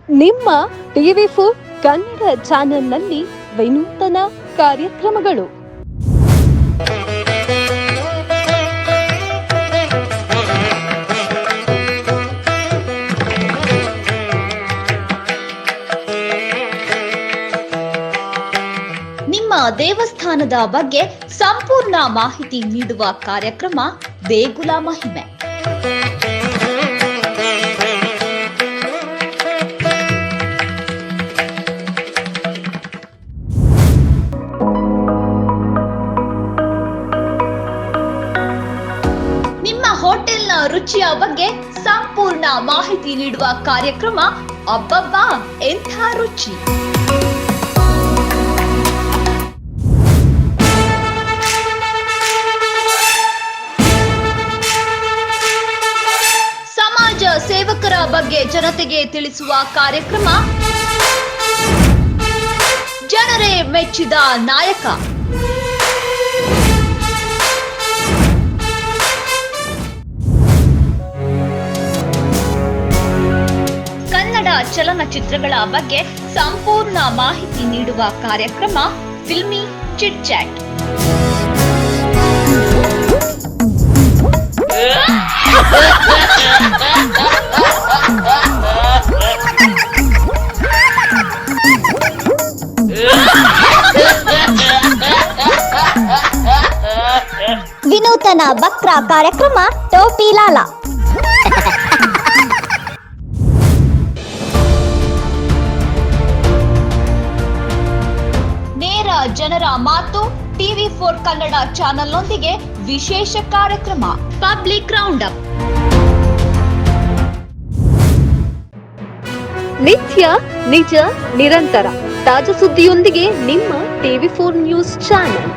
ನಿಮ್ಮ TV4 ಕನ್ನಡ ಚಾನೆಲ್ನಲ್ಲಿ ವಿನೂತನ ಕಾರ್ಯಕ್ರಮಗಳು. ನಿಮ್ಮ ದೇವಸ್ಥಾನದ ಬಗ್ಗೆ ಸಂಪೂರ್ಣ ಮಾಹಿತಿ ನೀಡುವ ಕಾರ್ಯಕ್ರಮ ದೇಗುಲ ಮಹಿಮೆ. ನಿಮ್ಮ ಹೋಟೆಲ್ನ ರುಚಿಯ ಬಗ್ಗೆ ಸಂಪೂರ್ಣ ಮಾಹಿತಿ ನೀಡುವ ಕಾರ್ಯಕ್ರಮ ಅಬ್ಬಬ್ಬಾ ಎಂಥ ರುಚಿ. ಸಮಾಜ ಸೇವಕರ ಬಗ್ಗೆ ಜನತೆಗೆ ತಿಳಿಸುವ ಕಾರ್ಯಕ್ರಮ ಜನರೇ ಮೆಚ್ಚಿದ ನಾಯಕ. ಕನ್ನಡ ಚಲನಚಿತ್ರಗಳ ಬಗ್ಗೆ ಸಂಪೂರ್ಣ ಮಾಹಿತಿ ನೀಡುವ ಕಾರ್ಯಕ್ರಮ ಫಿಲ್ಮಿ ಚಿಟ್ ಚಾಟ್. ವಿನೂತನ ಬಕ್ರ ಕಾರ್ಯಕ್ರಮ ಟೋಪಿ ಲಾಲ. ನೇರ ಜನರ ಮಾತು TV4 ಕನ್ನಡ ಚಾನೆಲ್ನೊಂದಿಗೆ ವಿಶೇಷ ಕಾರ್ಯಕ್ರಮ ಪಬ್ಲಿಕ್ ರೌಂಡ್ ಅಪ್. ನಿತ್ಯ ನಿಜ ನಿರಂತರ ತಾಜಾ ಸುದ್ದಿಯೊಂದಿಗೆ ನಿಮ್ಮ TV4 ನ್ಯೂಸ್ ಚಾನೆಲ್.